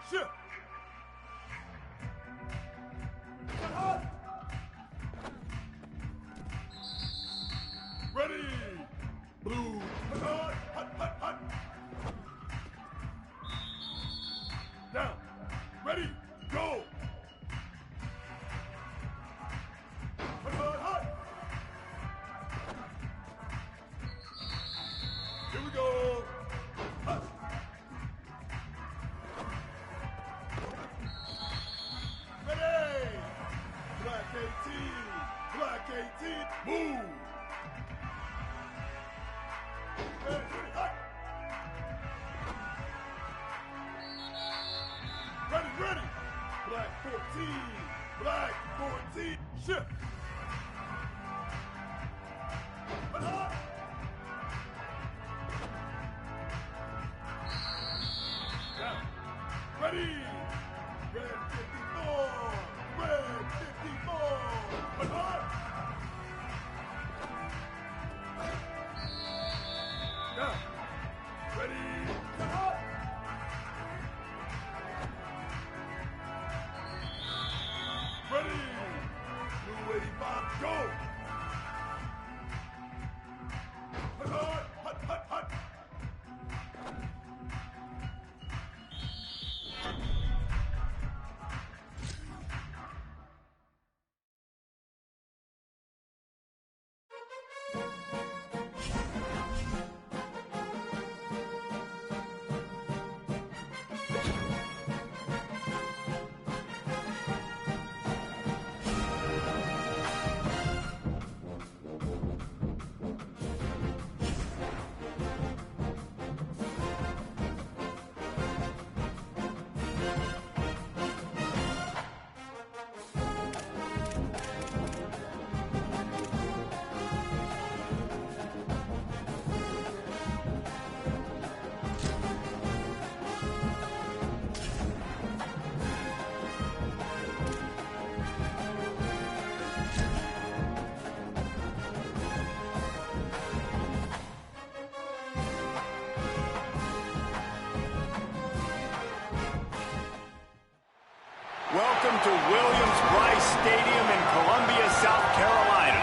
Shift. Ready. Blue. Hut, hut, hut. Down. Ready. Go. Hut, hut, hut. Here we go. Hut. Ready. Black 18. Black 18. Move. Ready, ready. Black 14. Black 14. Shift. Down. Ready. Red 54. Red 54. Down. Ready. Ready. Blue 85. Go. Hut, hut, hut, hut. Welcome to Williams-Brice Stadium in Columbia, South Carolina.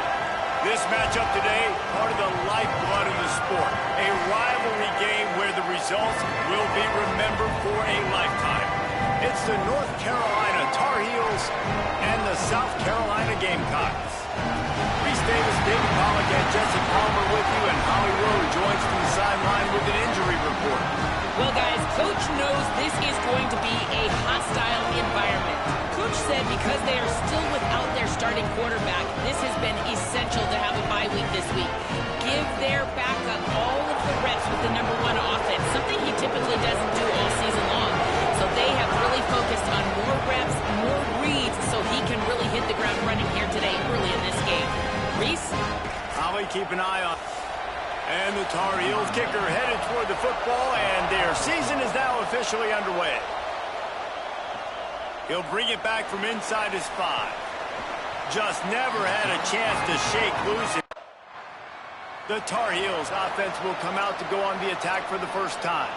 This matchup today, part of the lifeblood of the sport. A rivalry game where the results will be remembered for a lifetime. It's the North Carolina Tar Heels and the South Carolina Gamecocks. Reese Davis, David Pollack, and Jesse Palmer with you, and Holly Rowe joins from the sideline with an injury report. Well, guys, Coach knows this is going to be a hostile environment. Coach said because they are still without their starting quarterback, this has been essential to have a bye week this week. Give their backup all of the reps with the #1 offense, something he typically doesn't do all season long. So they have really focused on more reps, more reads, so he can really hit the ground running here today early in this game. Reese? Probably keep an eye on. And the Tar Heels kicker headed toward the football, and their season is now officially underway. He'll bring it back from inside his 5. Just never had a chance to shake loose. The Tar Heels offense will come out to go on the attack for the first time.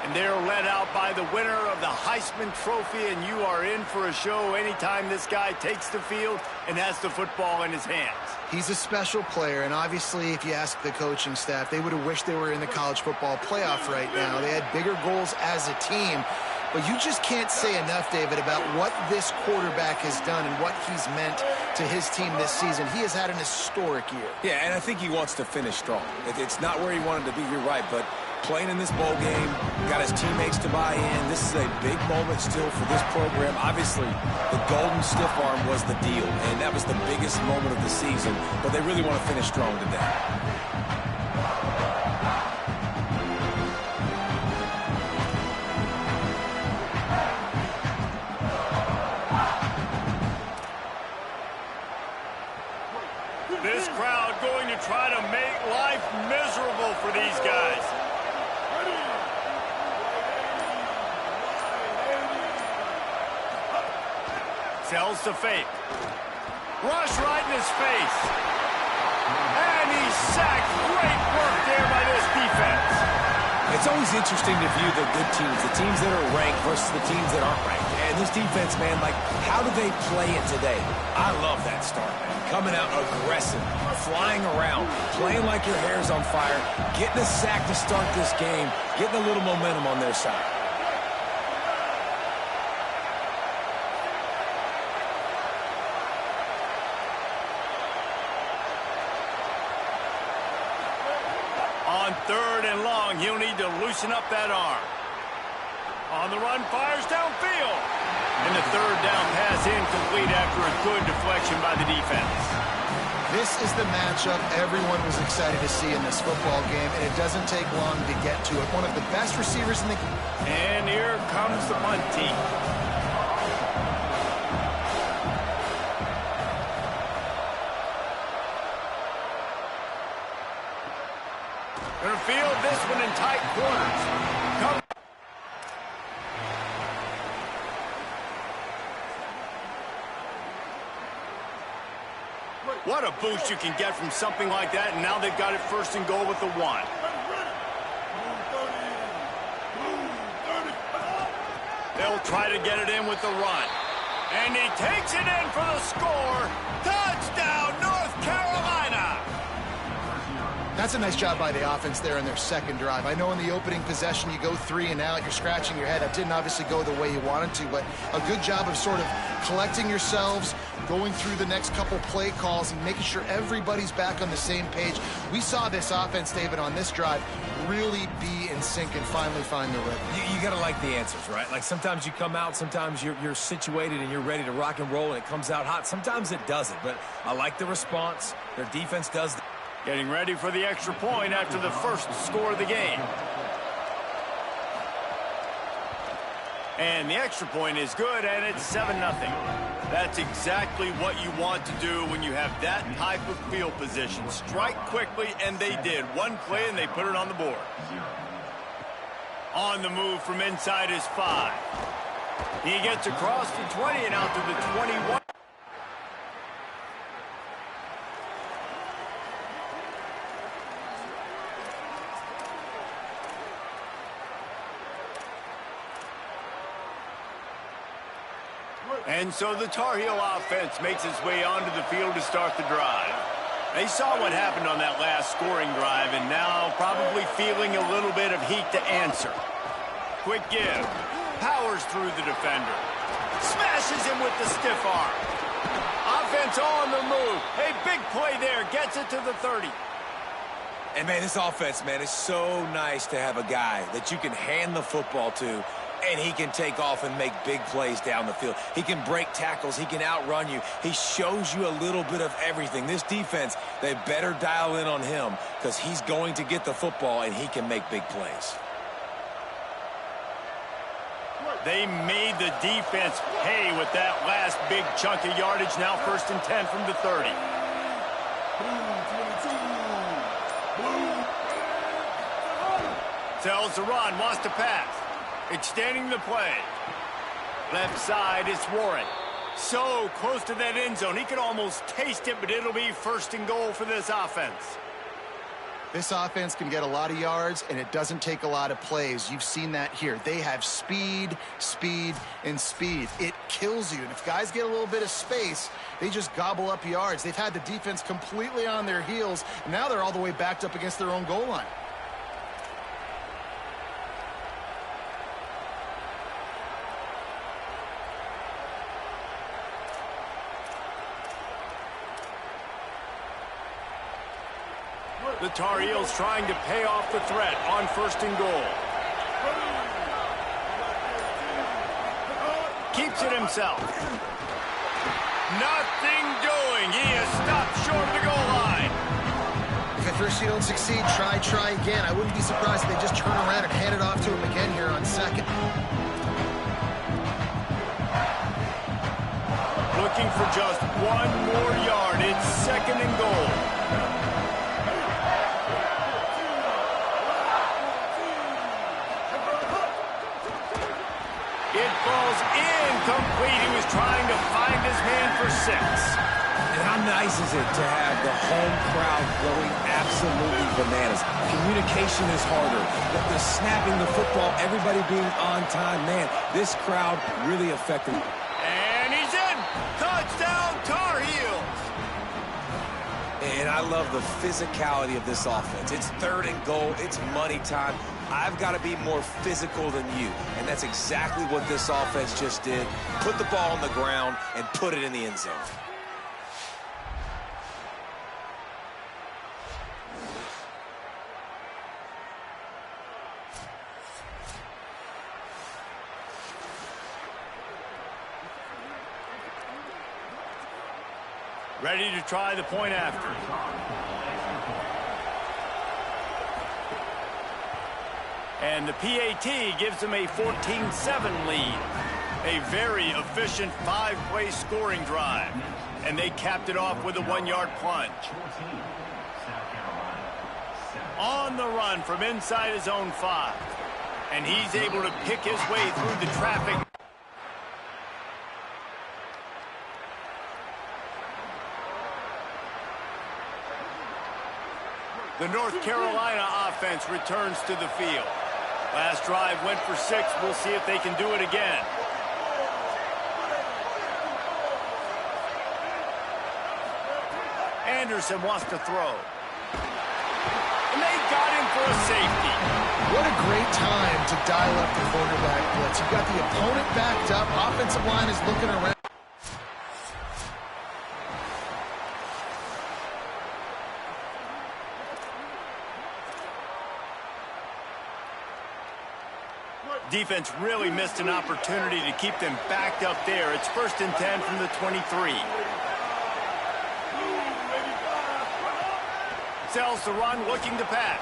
And they're led out by the winner of the Heisman Trophy, and you are in for a show anytime this guy takes the field and has the football in his hands. He's a special player, and obviously, if you ask the coaching staff, they would have wished they were in the college football playoff right now. They had bigger goals as a team, but you just can't say enough, David, about what this quarterback has done and what he's meant to his team this season. He has had an historic year. Yeah, and I think he wants to finish strong. It's not where he wanted to be, you're right, but playing in this bowl game, got his teammates to buy in. This is a big moment still for this program. Obviously, the golden stiff arm was the deal, and that was the biggest moment of the season, but they really want to finish strong today. This crowd going to try to make life miserable for these guys. Sells to fake. Rush right in his face. And he's sacked. Great work there by this defense. It's always interesting to view the good teams, the teams that are ranked versus the teams that aren't ranked. And this defense, man, like, how do they play it today? I love that start, man. Coming out aggressive, flying around, playing like your hair's on fire, getting a sack to start this game, getting a little momentum on their side. On 3rd and long, he'll need to loosen up that arm. On the run, fires downfield. And the 3rd down pass incomplete after a good deflection by the defense. This is the matchup everyone was excited to see in this football game, and it doesn't take long to get to it. One of the best receivers in the game. And here comes the punt team. Going to field this one in tight quarters. What a boost you can get from something like that, and now they've got it 1st and goal with the 1. They'll try to get it in with the run. And he takes it in for the score. Touchdown, North Carolina! That's a nice job by the offense there in their 2nd drive. I know in the opening possession you go 3 and out, you're scratching your head. That didn't obviously go the way you wanted to, but a good job of sort of collecting yourselves, going through the next couple play calls and making sure everybody's back on the same page. We saw this offense, David, on this drive really be in sync and finally find the rhythm. You got to like the answers, right? Like sometimes you come out, sometimes you're situated and you're ready to rock and roll and it comes out hot. Sometimes it doesn't, but I like the response. Their defense does. Getting ready for the extra point after the 1st score of the game. And the extra point is good, and it's 7-0. That's exactly what you want to do when you have that type of field position. Strike quickly, and they did. One play, and they put it on the board. On the move from inside his 5. He gets across the 20 and out to the 21. And so the Tar Heel offense makes its way onto the field to start the drive. They saw what happened on that last scoring drive and now probably feeling a little bit of heat to answer. Quick give. Powers through the defender. Smashes him with the stiff arm. Offense on the move. A big play there. Gets it to the 30. And, man, this offense, man, is so nice to have a guy that you can hand the football to and he can take off and make big plays down the field. He can break tackles. He can outrun you. He shows you a little bit of everything. This defense, they better dial in on him because he's going to get the football and he can make big plays. They made the defense pay with that last big chunk of yardage. Now 1st and 10 from the 30. Tells the run, wants to pass. Extending the play. Left side, it's Warren. So close to that end zone. He could almost taste it, but it'll be 1st and goal for this offense. This offense can get a lot of yards, and it doesn't take a lot of plays. You've seen that here. They have speed, speed, and speed. It kills you. And if guys get a little bit of space, they just gobble up yards. They've had the defense completely on their heels, and now they're all the way backed up against their own goal line. The Tar Heels trying to pay off the threat on 1st and goal. Keeps it himself. Nothing doing. He is stopped short of the goal line. If at first you don't succeed, try again. I wouldn't be surprised if they just turn around and hand it off to him again here on 2nd. Looking for just 1 more yard. It's 2nd and goal. It falls incomplete. He was trying to find his man for 6. And how nice is it to have the home crowd going absolutely bananas? Communication is harder. The snapping the football, everybody being on time. Man, this crowd really affected. And he's in. Touchdown, Tar Heels. And I love the physicality of this offense. It's 3rd and goal. It's money time. I've got to be more physical than you. And that's exactly what this offense just did. Put the ball on the ground and put it in the end zone. Ready to try the point after. And the PAT gives them a 14-7 lead. A very efficient 5-play scoring drive. And they capped it off with a 1-yard plunge. On the run from inside his own 5. And he's able to pick his way through the traffic. The North Carolina offense returns to the field. Last drive went for 6. We'll see if they can do it again. Anderson wants to throw. And they got him for a safety. What a great time to dial up the quarterback blitz. You've got the opponent backed up. Offensive line is looking around. Defense really missed an opportunity to keep them backed up there. It's 1st and 10 from the 23. Sells the run, looking to pass.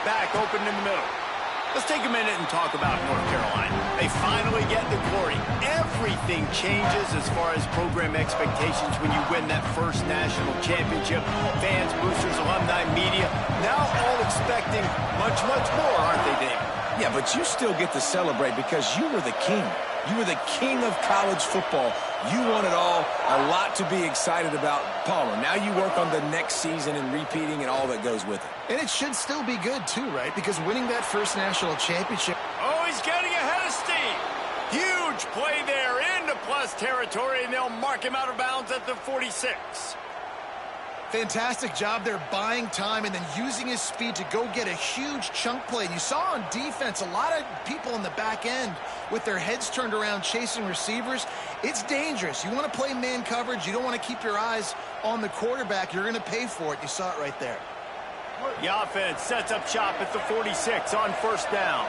Back open in the middle. Let's take a minute and talk about North Carolina. They finally get the glory. Everything changes as far as program expectations when you win that first national championship. Fans, boosters, alumni, media, now all expecting much, much more, aren't they, David? Yeah, but you still get to celebrate because you were the king. You were the king of college football. You won it all. A lot to be excited about, Palmer. Now you work on the next season and repeating and all that goes with it. And it should still be good, too, right? Because winning that first national championship. Oh, he's getting ahead of steam. Huge play there into plus territory, and they'll mark him out of bounds at the 46. Fantastic job there buying time and then using his speed to go get a huge chunk play. You saw on defense a lot of people in the back end with their heads turned around chasing receivers. It's dangerous. You want to play man coverage. You don't want to keep your eyes on the quarterback. You're going to pay for it. You saw it right there. The offense sets up shop at the 46 on 1st down.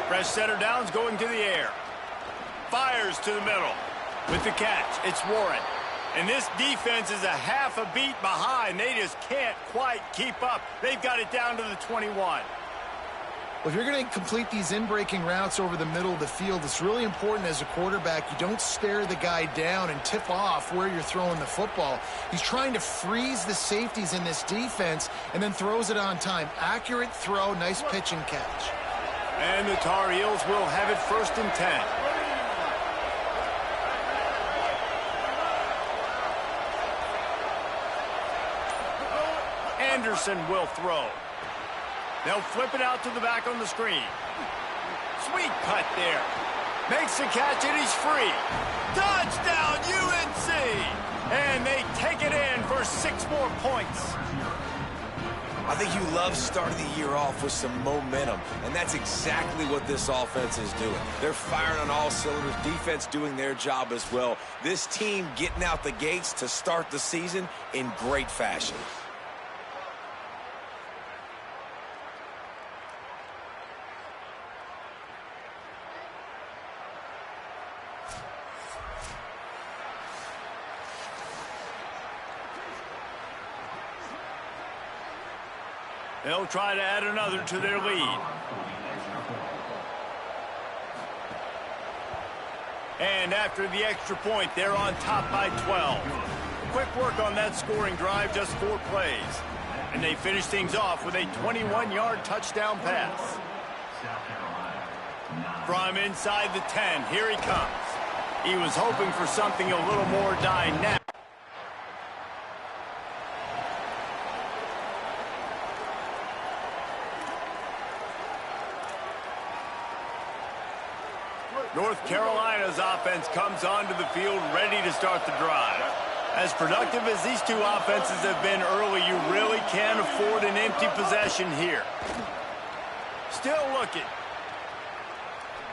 Fresh center downs going to the air. Fires to the middle. With the catch, it's Warren. And this defense is a half a beat behind. They just can't quite keep up. They've got it down to the 21. Well, if you're going to complete these in-breaking routes over the middle of the field, it's really important as a quarterback you don't stare the guy down and tip off where you're throwing the football. He's trying to freeze the safeties in this defense and then throws it on time. Accurate throw, nice pitch and catch. And the Tar Heels will have it 1st and 10. Anderson will throw. They'll flip it out to the back on the screen. Sweet cut there. Makes the catch and he's free. Touchdown UNC! And they take it in for 6 more points. I think you love starting the year off with some momentum, and that's exactly what this offense is doing. They're firing on all cylinders, defense doing their job as well. This team getting out the gates to start the season in great fashion. They'll try to add another to their lead. And after the extra point, they're on top by 12. Quick work on that scoring drive, just 4 plays. And they finish things off with a 21-yard touchdown pass. From inside the 10, here he comes. He was hoping for something a little more dynamic. North Carolina's offense comes onto the field ready to start the drive. As productive as these two offenses have been early, you really can't afford an empty possession here. Still looking.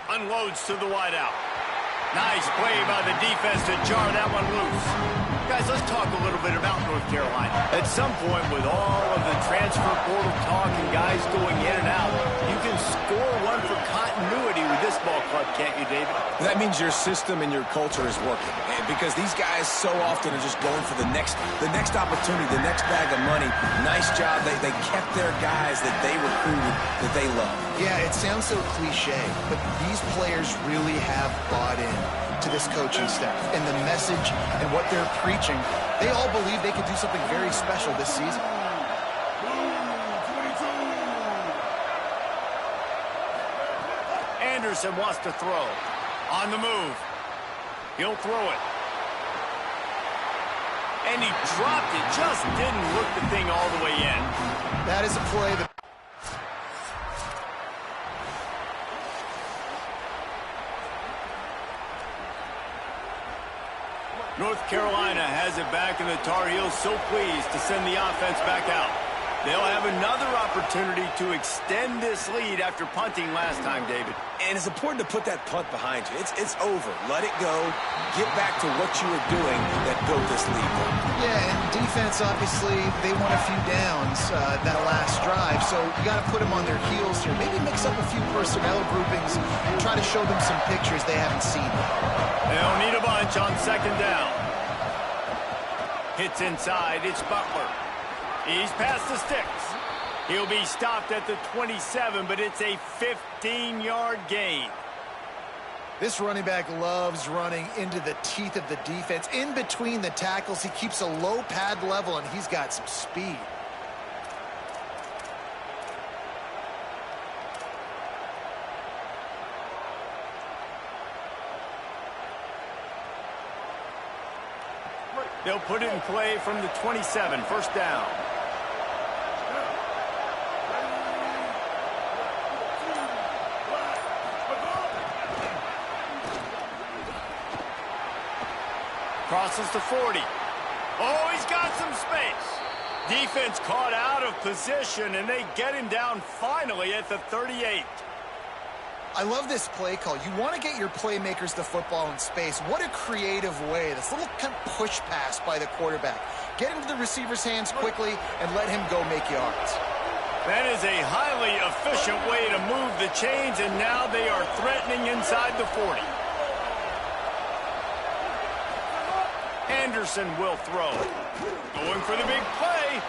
Unloads to the wideout. Nice play by the defense to jar that one loose. Guys, let's talk a little bit about North Carolina. At some point, with all of the transfer portal talk and guys going in and out, you can score one for continuity with this ball club, can't you, David? That means your system and your culture is working. Because these guys so often are just going for the next opportunity, the next bag of money. Nice job. They kept their guys that they recruited, that they love. Yeah, it sounds so cliche, but these players really have bought in to this coaching staff and the message and what they're preaching. They all believe they could do something very special this season. Anderson wants to throw. On the move. He'll throw it. And he dropped it. Just didn't work the thing all the way in. That is a play that... North Carolina has it back, and the Tar Heels so pleased to send the offense back out. They'll have another opportunity to extend this lead after punting last time, David. And it's important to put that punt behind you. It's over. Let it go. Get back to what you were doing that built this lead. Yeah, and defense, obviously, they won a few downs that last drive, so you got to put them on their heels here. Maybe mix up a few personnel groupings, try to show them some pictures they haven't seen. They'll need a bunch on second down. Hits inside. It's Butler. He's past the sticks. He'll be stopped at the 27, but it's a 15-yard gain. This running back loves running into the teeth of the defense. In between the tackles, he keeps a low pad level, and he's got some speed. They'll put it in play from the 27, first down. Crosses to 40. Oh, he's got some space. Defense caught out of position, and they get him down finally at the 38. I love this play call. You want to get your playmakers the football in space. What a creative way. This little kind of push pass by the quarterback. Get into the receiver's hands quickly and let him go make yards. That is a highly efficient way to move the chains, and now they are threatening inside the 40. Anderson will throw. Going for the big play.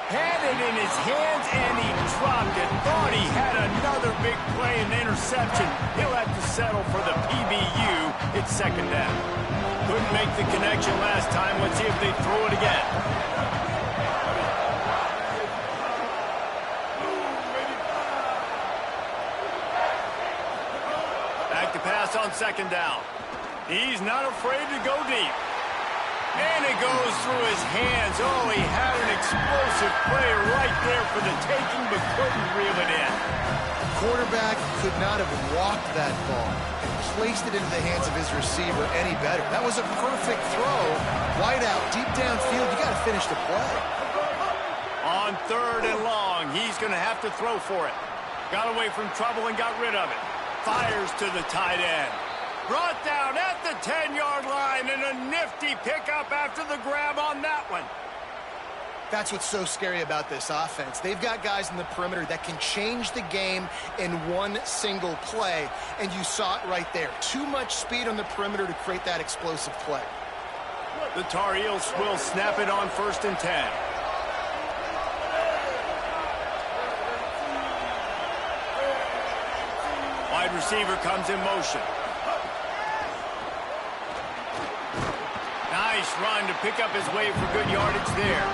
Had it in his hands, and he dropped it. Thought he had another big play and interception. He'll have to settle for the PBU. It's second down. Couldn't make the connection last time. Let's see if they throw it again. Back to pass on second down. He's not afraid to go deep. And it goes through his hands. Oh, he had an explosive play right there for the taking, but couldn't reel it in. The quarterback could not have walked that ball and placed it into the hands of his receiver any better. That was a perfect throw. Wide out, deep downfield. You got to finish the play. On third and long, he's going to have to throw for it. Got away from trouble and got rid of it. Fires to the tight end. Brought down at the 10-yard line, and a nifty pickup after the grab on that one. That's what's so scary about this offense. They've got guys in the perimeter that can change the game in one single play, and you saw it right there. Too much speed on the perimeter to create that explosive play. The Tar Heels will snap it on first and 10. Wide receiver comes in motion. Nice run to pick up his way for good yardage there.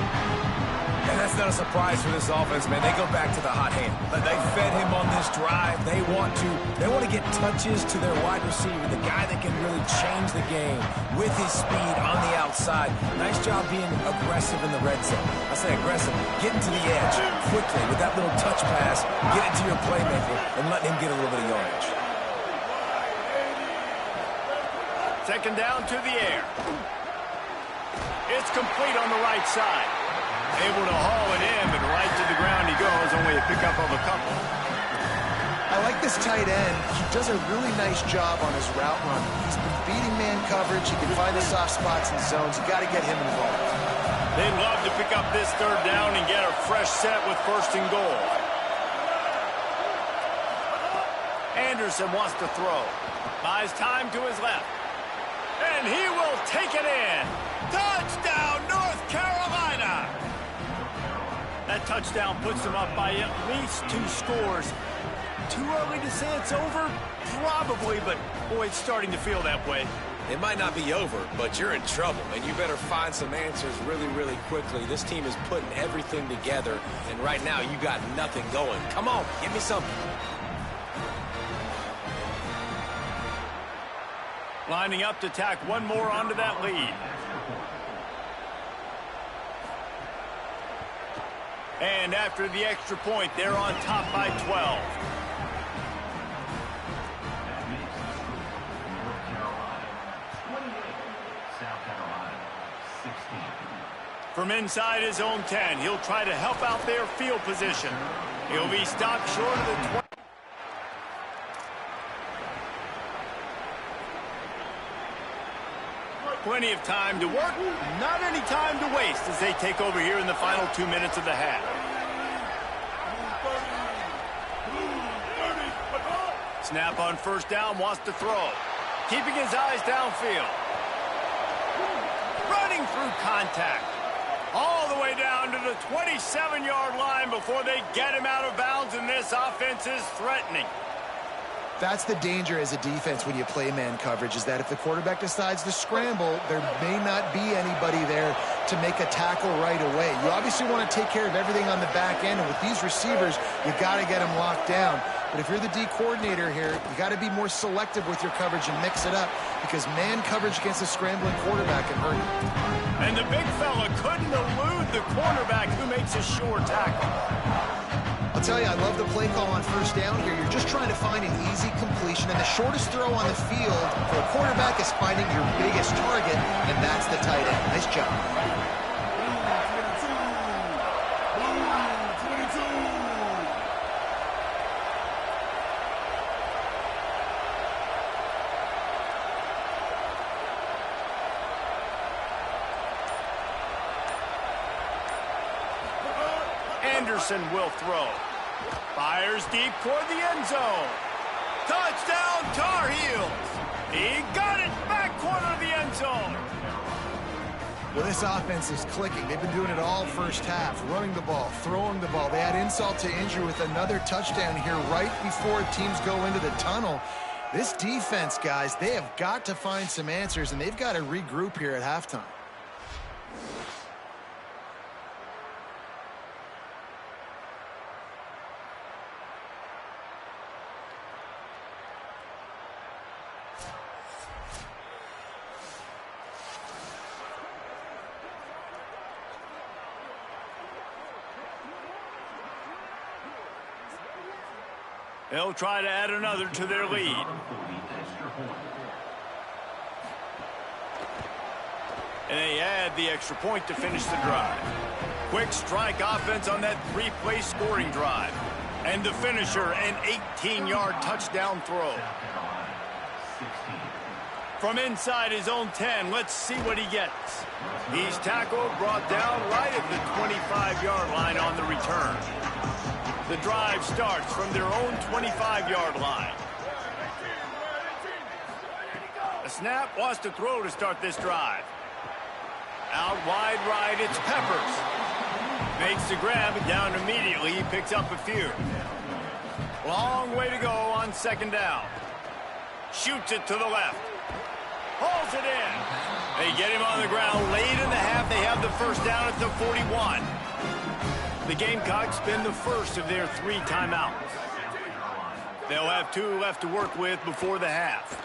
And that's not a surprise for this offense, man. They go back to the hot hand. They fed him on this drive. They want to get touches to their wide receiver, the guy that can really change the game with his speed on the outside. Nice job being aggressive in the red zone. I say aggressive, getting to the edge quickly with that little touch pass, get it to your playmaker, and letting him get a little bit of yardage. Second down to the air. It's complete on the right side. Able to haul it in, but right to the ground he goes, only a pickup of a couple. I like this tight end. He does a really nice job on his route run. He's been beating man coverage. He can find the soft spots and zones. You got to get him involved. They'd love to pick up this third down and get a fresh set with first and goal. Anderson wants to throw. Buys time to his left. And he will take it in. Touchdown, North Carolina! That touchdown puts them up by at least 2 scores. Too early to say it's over? Probably, but boy, it's starting to feel that way. It might not be over, but you're in trouble, and you better find some answers really, really quickly. This team is putting everything together, and right now you got nothing going. Come on, give me something. Lining up to tack one more onto that lead. And after the extra point, they're on top by 12. From inside his own 10, he'll try to help out their field position. He'll be stopped short of the 20. Plenty of time to work, not any time to waste as they take over here in the final 2 minutes of the half. Snap on first down, wants to throw. Keeping his eyes downfield. Running through contact. All the way down to the 27-yard line before they get him out of bounds, and this offense is threatening. That's the danger as a defense when you play man coverage, is that if the quarterback decides to scramble, there may not be anybody there to make a tackle right away. You obviously want to take care of everything on the back end, and with these receivers, you got to get them locked down. But if you're the D coordinator here, you got to be more selective with your coverage and mix it up, because man coverage against a scrambling quarterback can hurt you. And the big fella couldn't elude the cornerback who makes a sure tackle. I'll tell you, I love the play call on first down here. You're just trying to find an easy completion, and the shortest throw on the field for a quarterback is finding your biggest target, and that's the tight end. Nice job. Anderson will throw. Fires deep toward the end zone. Touchdown, Tar Heels. He got it back corner of the end zone. Well, this offense is clicking. They've been doing it all first half, running the ball, throwing the ball. They add insult to injury with another touchdown here right before teams go into the tunnel. This defense, guys, they have got to find some answers, and they've got to regroup here at halftime. They'll try to add another to their lead. And they add the extra point to finish the drive. Quick strike offense on that 3-play scoring drive. And the finisher, an 18-yard touchdown throw. From inside his own 10, let's see what he gets. He's tackled, brought down right at the 25-yard line on the return. The drive starts from their own 25-yard line. The snap wants to throw to start this drive. Out wide right, it's Peppers. Makes the grab and down immediately. He picks up a few. Long way to go on second down. Shoots it to the left. Hauls it in. They get him on the ground. Late in the half, they have the first down at the 41. The Gamecocks spend the first of their 3 timeouts. They'll have 2 left to work with before the half.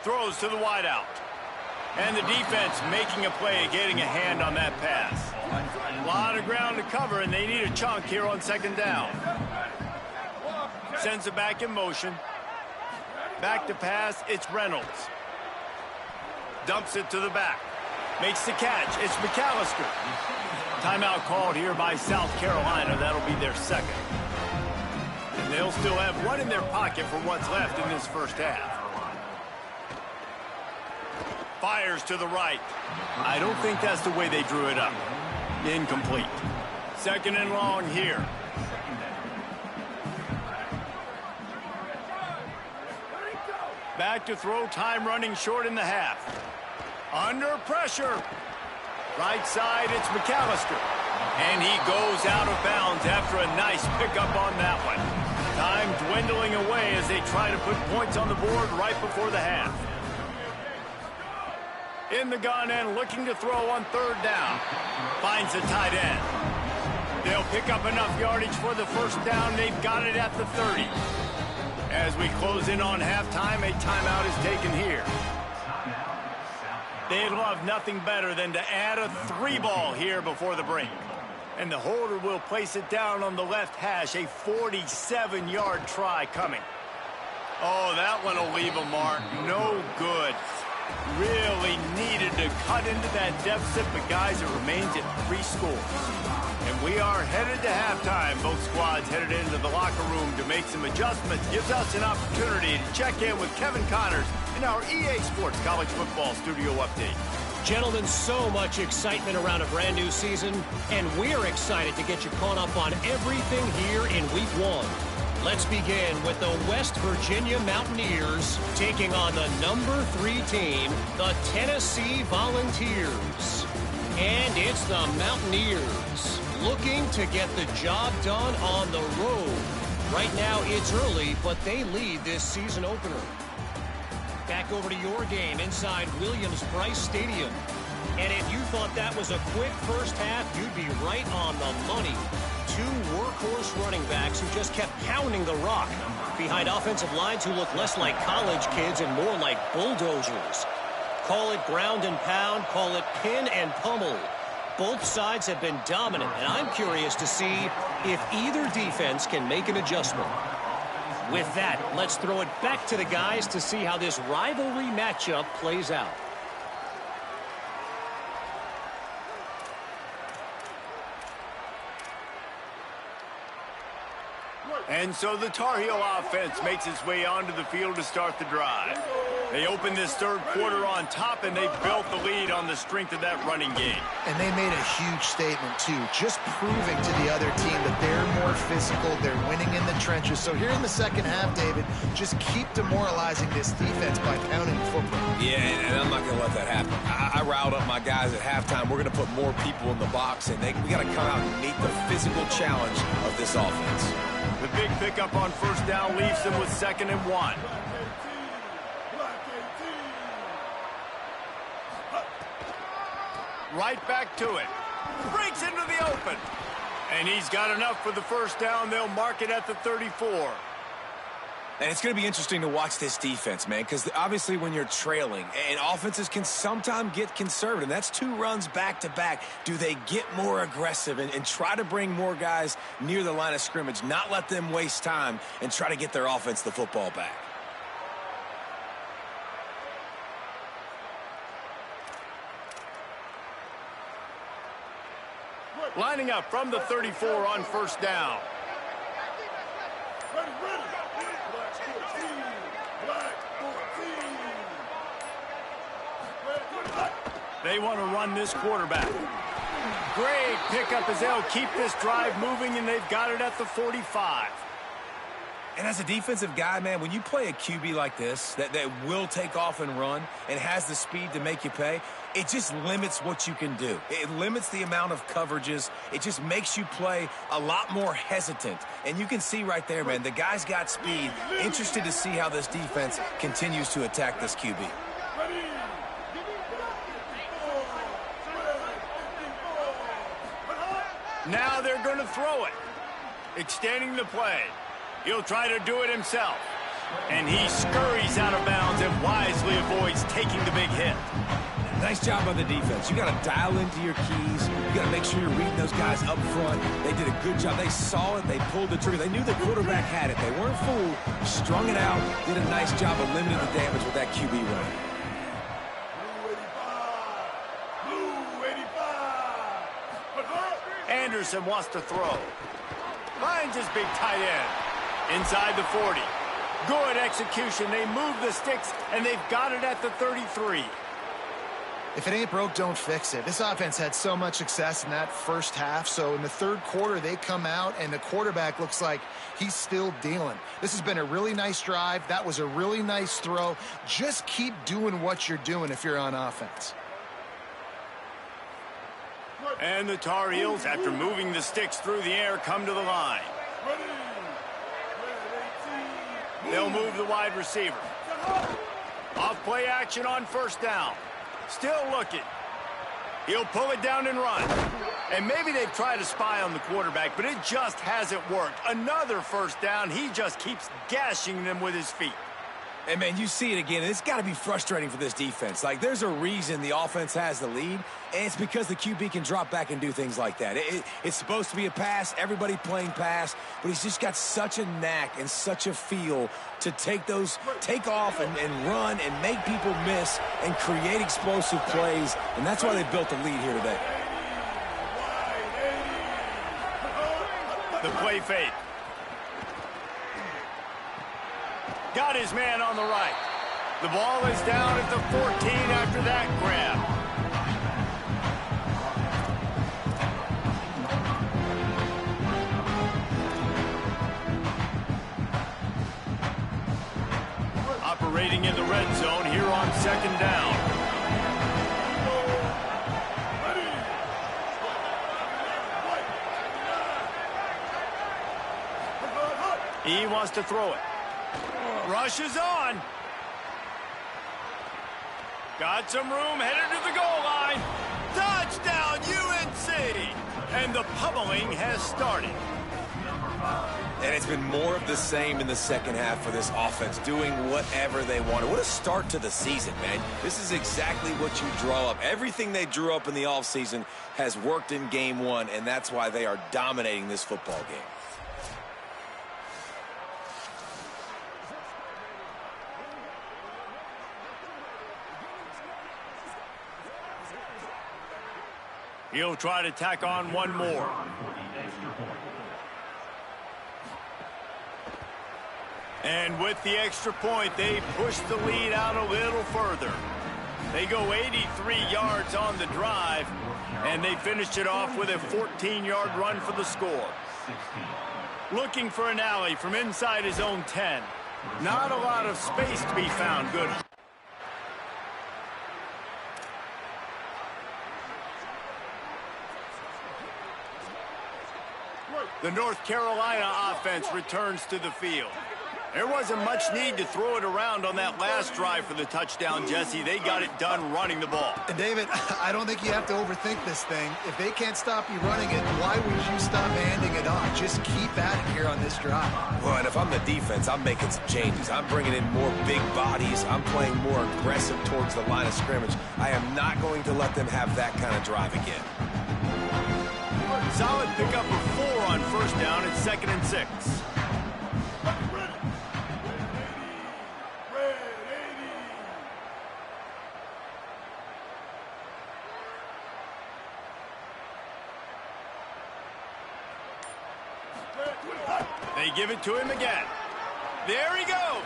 Throws to the wideout. And the defense making a play, getting a hand on that pass. A lot of ground to cover, and they need a chunk here on second down. Sends it back in motion. Back to pass, it's Reynolds. Dumps it to the back. Makes the catch, it's McAllister. Timeout called here by South Carolina. That'll be their second. And they'll still have 1 in their pocket for what's left in this first half. Fires to the right. I don't think that's the way they drew it up. Incomplete. Second and long here. Back to throw, time running short in the half. Under pressure. Right side, it's McAllister. And he goes out of bounds after a nice pickup on that one. Time dwindling away as they try to put points on the board right before the half. In the gun and looking to throw on third down. Finds the tight end. They'll pick up enough yardage for the first down. They've got it at the 30. As we close in on halftime, a timeout is taken here. They'd love nothing better than to add a 3-ball here before the break. And the holder will place it down on the left hash. A 47-yard try coming. Oh, that one will leave a mark. No good. Really needed to cut into that deficit, but guys, it remains at 3 scores. And we are headed to halftime. Both squads headed into the locker room to make some adjustments. Gives us an opportunity to check in with Kevin Connors in our EA Sports College Football Studio Update. Gentlemen, so much excitement around a brand new season, and we're excited to get you caught up on everything here in Week 1. Let's begin with the West Virginia Mountaineers taking on the number 3 team, the Tennessee Volunteers. And it's the Mountaineers looking to get the job done on the road. Right now it's early, but they lead this season opener. Back over to your game inside Williams-Brice Stadium. And if you thought that was a quick first half, you'd be right on the money. 2 workhorse running backs who just kept pounding the rock behind offensive lines who look less like college kids and more like bulldozers. Call it ground and pound, call it pin and pummel. Both sides have been dominant, and I'm curious to see if either defense can make an adjustment. With that, let's throw it back to the guys to see how this rivalry matchup plays out. And so the Tar Heel offense makes its way onto the field to start the drive. They open this third quarter on top, and they built the lead on the strength of that running game. And they made a huge statement, too, just proving to the other team that they're more physical, they're winning in the trenches. So here in the second half, David, just keep demoralizing this defense by pounding the football. Yeah, and I'm not going to let that happen. I riled up my guys at halftime. We're going to put more people in the box, and we got to come out and meet the physical challenge of this offense. The big pickup on first down leaves them with 2nd and 1. Right back to it. Breaks into the open. And he's got enough for the first down. They'll mark it at the 34. And it's going to be interesting to watch this defense, man, because obviously when you're trailing, and offenses can sometimes get conservative. That's 2 runs back-to-back. Do they get more aggressive and try to bring more guys near the line of scrimmage, not let them waste time, and try to get their offense the football back? Lining up from the 34 on first down. Ready, ready. Black 14. Black 14. They want to run this quarterback. Great pickup as they'll keep this drive moving, and they've got it at the 45. And as a defensive guy, man, when you play a QB like this that will take off and run and has the speed to make you pay, it just limits what you can do. It limits the amount of coverages. It just makes you play a lot more hesitant. And you can see right there, man, the guy's got speed. Interested to see how this defense continues to attack this QB. Now they're going to throw it. Extending the play. He'll try to do it himself. And he scurries out of bounds and wisely avoids taking the big hit. Nice job on the defense. You got to dial into your keys. You got to make sure you're reading those guys up front. They did a good job. They saw it. They pulled the trigger. They knew the quarterback had it. They weren't fooled. Strung it out. Did a nice job of limiting the damage with that QB run. Blue 85. Anderson wants to throw. Finds his big tight end. Inside the 40. Good execution. They move the sticks, and they've got it at the 33. If it ain't broke, don't fix it. This offense had so much success in that first half, so in the third quarter, they come out, and the quarterback looks like he's still dealing. This has been a really nice drive. That was a really nice throw. Just keep doing what you're doing if you're on offense. And the Tar Heels, after moving the sticks through the air, come to the line. They'll move the wide receiver. Off play action on first down. Still looking. He'll pull it down and run. And maybe they've tried to spy on the quarterback, but it just hasn't worked. Another first down. He just keeps gashing them with his feet. And, man, you see it again. It's got to be frustrating for this defense. Like, there's a reason the offense has the lead, and it's because the QB can drop back and do things like that. It's supposed to be a pass, everybody playing pass, but he's just got such a knack and such a feel to take off and run and make people miss and create explosive plays, and that's why they built the lead here today. The play fake. Got his man on the right. The ball is down at the 14 after that grab. Operating in the red zone here on second down. He wants to throw it. Rushes on. Got some room, headed to the goal line. Touchdown, UNC! And the pummeling has started. And it's been more of the same in the second half for this offense, doing whatever they wanted. What a start to the season, man. This is exactly what you draw up. Everything they drew up in the offseason has worked in game one, and that's why they are dominating this football game. He'll try to tack on one more. And with the extra point, they push the lead out a little further. They go 83 yards on the drive, and they finished it off with a 14-yard run for the score. Looking for an alley from inside his own 10. Not a lot of space to be found. Good. The North Carolina offense returns to the field. There wasn't much need to throw it around on that last drive for the touchdown, Jesse. They got it done running the ball. And David, I don't think you have to overthink this thing. If they can't stop you running it, why would you stop handing it off? Just keep at it here on this drive. Well, and if I'm the defense, I'm making some changes. I'm bringing in more big bodies. I'm playing more aggressive towards the line of scrimmage. I am not going to let them have that kind of drive again. Solid pickup of 4 on first down at 2nd and 6. They give it to him again. There he goes.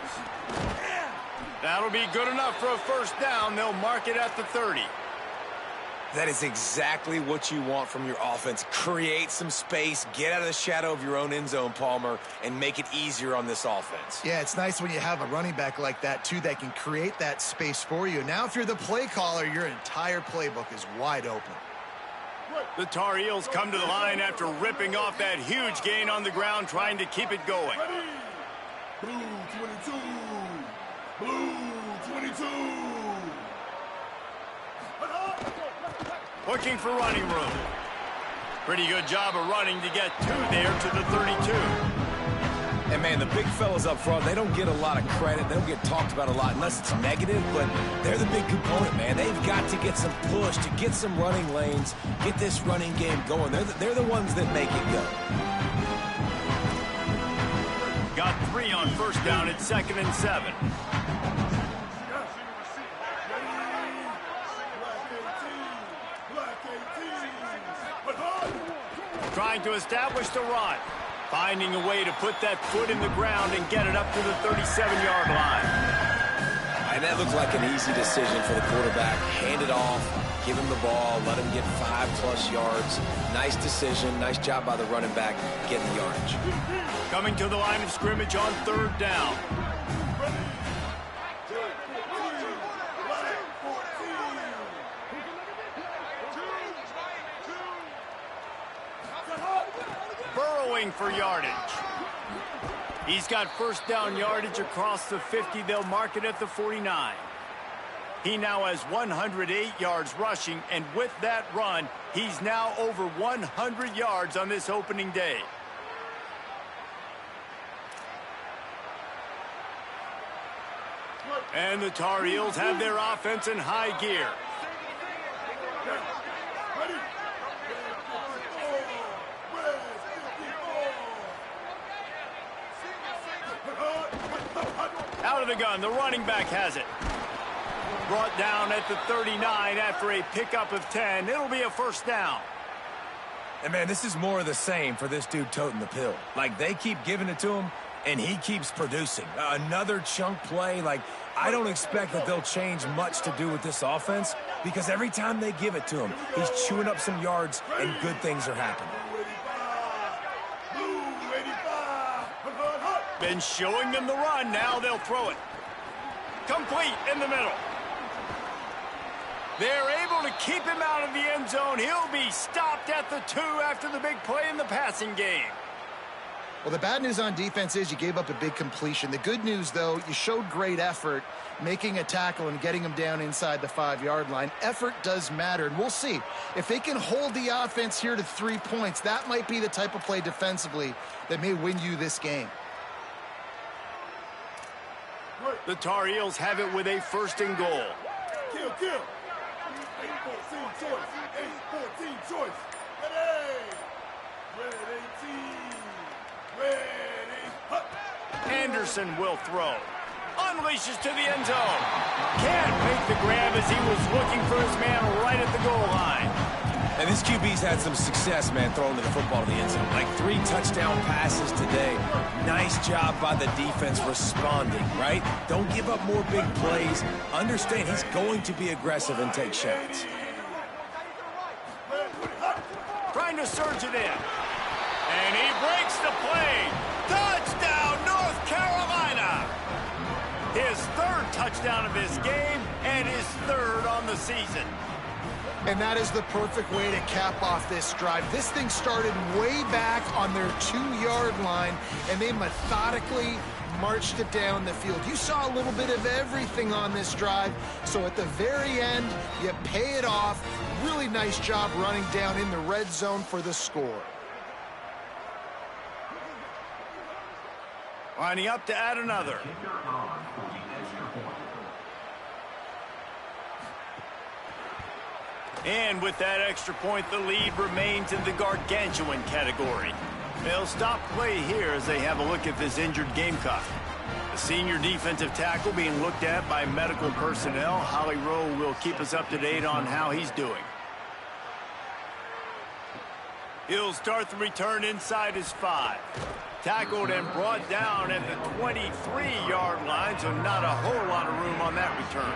That'll be good enough for a first down. They'll mark it at the 30. That is exactly what you want from your offense. Create some space, get out of the shadow of your own end zone, Palmer, and make it easier on this offense. Yeah, it's nice when you have a running back like that, too, that can create that space for you. Now, if you're the play caller, your entire playbook is wide open. The Tar Heels come to the line after ripping off that huge gain on the ground, trying to keep it going. Blue 22. Blue 22. Looking for running room. Pretty good job of running to get 2 there to the 32. And, man, the big fellas up front, they don't get a lot of credit. They don't get talked about a lot unless it's negative, but they're the big component, man. They've got to get some push, to get some running lanes, get this running game going. They're the ones that make it go. Got 3 on first down at 2nd and 7. Trying to establish the run. Finding a way to put that foot in the ground and get it up to the 37-yard line. And that looked like an easy decision for the quarterback. Hand it off, give him the ball, let him get 5+ yards. Nice decision. Nice job by the running back getting the yardage. Coming to the line of scrimmage on 3rd down. Burrowing for yardage. He's got first down yardage across the 50. They'll mark it at the 49. He now has 108 yards rushing, and with that run, he's now over 100 yards on this opening day. And the Tar Heels have their offense in high gear. Out of the gun, the running back has it. Brought down at the 39 after a pickup of 10. It'll be a first down. And, man, this is more of the same for this dude toting the pill. Like, they keep giving it to him, and he keeps producing. Another chunk play. Like, I don't expect that they'll change much to do with this offense because every time they give it to him, he's chewing up some yards, and good things are happening. Been showing them the run. Now they'll throw it. Complete in the middle. They're able to keep him out of the end zone. He'll be stopped at the 2 after the big play in the passing game. Well, the bad news on defense is you gave up a big completion. The good news, though, you showed great effort making a tackle and getting him down inside the 5-yard line. Effort does matter, and we'll see. If they can hold the offense here to 3 points, that might be the type of play defensively that may win you this game. The Tar Heels have it with a 1st and goal. Kill. 8-14 choice. 8-14 choice. Red 18. Ready. Hut. Anderson will throw. Unleashes to the end zone. Can't make the grab as he was looking for his man right at the goal line. And this QB's had some success, man, throwing the football to the end zone. Like 3 touchdown passes today. Nice job by the defense responding, right? Don't give up more big plays. Understand he's going to be aggressive and take shots. Trying to surge it in. And he breaks the play. Touchdown, North Carolina. His 3rd touchdown of this game and his 3rd on the season. And that is the perfect way to cap off this drive. This thing started way back on their 2-yard line, and they methodically marched it down the field. You saw a little bit of everything on this drive, so at the very end, you pay it off. Really nice job running down in the red zone for the score. Lining up to add another. And with that extra point, the lead remains in the gargantuan category. They'll stop play here as they have a look at this injured Gamecock. The senior defensive tackle being looked at by medical personnel. Holly Rowe will keep us up to date on how he's doing. He'll start the return inside his 5. Tackled and brought down at the 23-yard line, so not a whole lot of room on that return.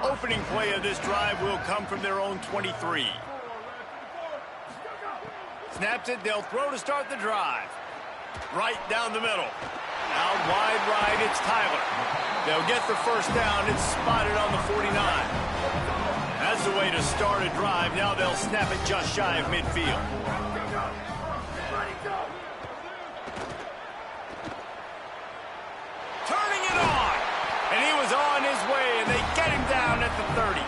Opening play of this drive will come from their own 23. Snaps it, they'll throw to start the drive. Right down the middle. Out wide right, it's Tyler. They'll get the first down. It's spotted on the 49. That's the way to start a drive. Now they'll snap it just shy of midfield. On his way, and they get him down at the 30.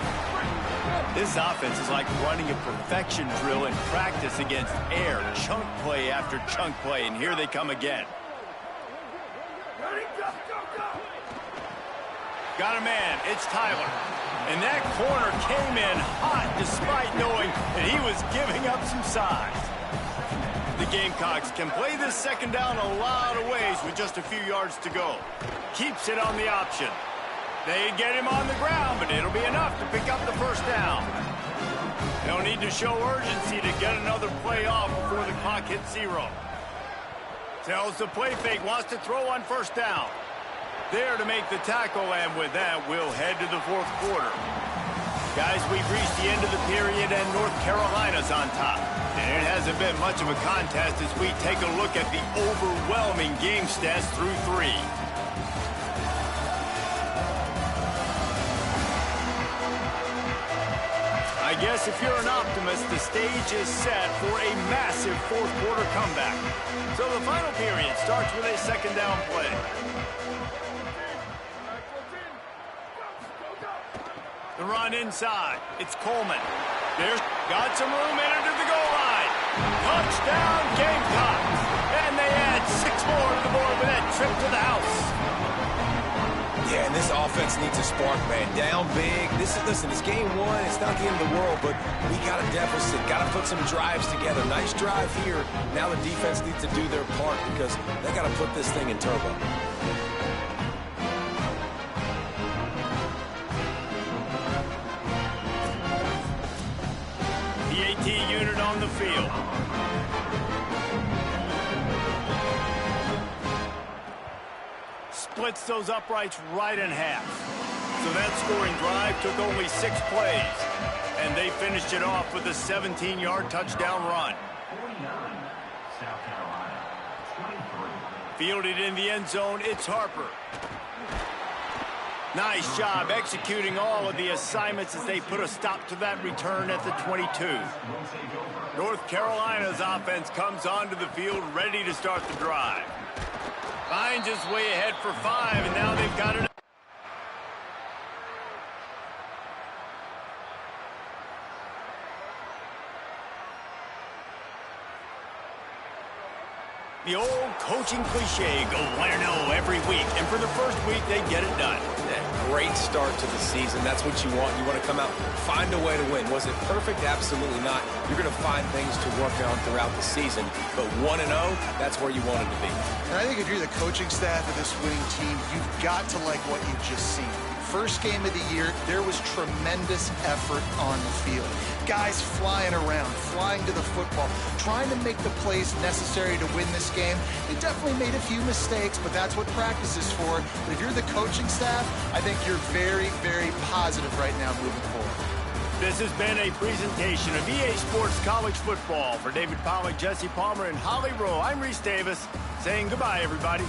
This offense is like running a perfection drill in practice against air. Chunk play after chunk play, and here they come again. Ready, go, go, go! Got a man, it's Tyler. And that corner came in hot despite knowing that he was giving up some size. The Gamecocks can play this second down a lot of ways with just a few yards to go. Keeps it on the option. They get him on the ground, but it'll be enough to pick up the first down. They'll need to show urgency to get another play off before the clock hits 0. Tells the play fake, wants to throw on first down. There to make the tackle, and with that, we'll head to the fourth quarter. Guys, we've reached the end of the period, and North Carolina's on top. And it hasn't been much of a contest as we take a look at the overwhelming game stats through 3. I guess if you're an optimist, the stage is set for a massive fourth quarter comeback. So the final period starts with a second down play. The run inside. It's Coleman. There's got some room into the goal line. Touchdown Gamecocks. And they add 6 more to the board with that trip to the house. Yeah, and this offense needs a spark, man. Down big. Listen, it's game 1. It's not the end of the world, but we got a deficit. Got to put some drives together. Nice drive here. Now the defense needs to do their part because they got to put this thing in turbo. The AT unit on the field. Splits those uprights right in half. So that scoring drive took only 6 plays. And they finished it off with a 17-yard touchdown run. Fielded in the end zone, it's Harper. Nice job executing all of the assignments as they put a stop to that return at the 22. North Carolina's offense comes onto the field ready to start the drive. Finds his way ahead for 5, and now they've got it. The old coaching cliche, go 1-0 every week. And for the first week, they get it done. Great start to the season. That's what you want. You want to come out, find a way to win. Was it perfect? Absolutely not. You're going to find things to work on throughout the season. But 1-0, that's where you wanted to be. And I think if you're the coaching staff of this winning team, you've got to like what you've just seen. First game of the year, there was tremendous effort on the field. Guys flying around, flying to the football, trying to make the plays necessary to win this game. They definitely made a few mistakes, but that's what practice is for. But if you're the coaching staff, I think you're very, very positive right now moving forward. This has been a presentation of EA Sports College Football. For David Pollack, Jesse Palmer, and Holly Rowe, I'm Reese Davis, saying goodbye, everybody.